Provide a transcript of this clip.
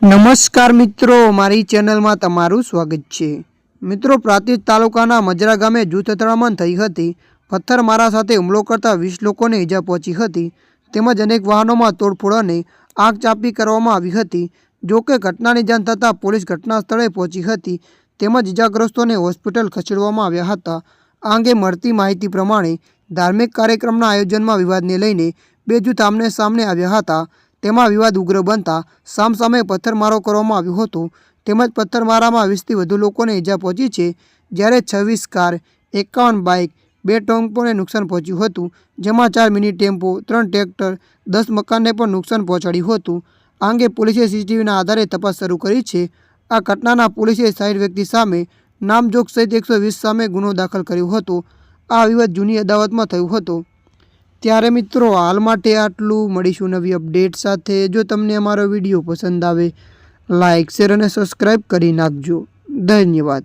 નમસ્કાર મિત્રો, મારી ચેનલમાં તમારું સ્વાગત છે। મિત્રો, પ્રાંતિજ તાલુકાના મજરા ગામે જૂથ અથડામણ થઈ હતી। પથ્થરમારા સાથે હુમલો કરતા 20 લોકોને ઈજા પહોંચી હતી, તેમજ અનેક વાહનોમાં તોડફોડ અને આગ ચાંપી કરવામાં આવી હતી। જો કે ઘટનાની જાણ થતાં પોલીસ ઘટના સ્થળે પહોંચી હતી, તેમજ ઈજાગ્રસ્તોને હોસ્પિટલ ખસેડવામાં આવ્યા હતા। આ અંગે મળતી માહિતી પ્રમાણે ધાર્મિક કાર્યક્રમના આયોજનમાં વિવાદને લઈને બે જૂથ આમને સામને આવ્યા હતા। તેમાં વિવાદ ઉગ્ર બનતા સામસામે પથ્થરમારો કરવામાં આવ્યો હતો, તેમજ પથ્થરમારામાં 20થી વધુ લોકોને ઈજા પહોંચી છે, જ્યારે 26 કાર, 51 બાઇક, 2 ટેમ્પોને નુકસાન પહોંચ્યું હતું, જેમાં 4 મિની ટેમ્પો, 3 ટ્રેક્ટર, 10 મકાનને પણ નુકસાન પહોંચાડ્યું હતું। આ અંગે પોલીસે સીસીટીવીના આધારે તપાસ શરૂ કરી છે। આ ઘટનાના પોલીસે 60 વ્યક્તિ સામે નામજોગ સહિત 120 સામે ગુનો દાખલ કર્યો હતો। આ વિવાદ જૂની અદાવતમાં થયો હતો। ત્યારે મિત્રો, હાલ માટે આટલું। મળીશું નવી અપડેટ સાથે। જો તમને અમારો વિડીયો પસંદ આવે, લાઇક, શેર અને સબસ્ક્રાઈબ કરી નાખજો। ધન્યવાદ।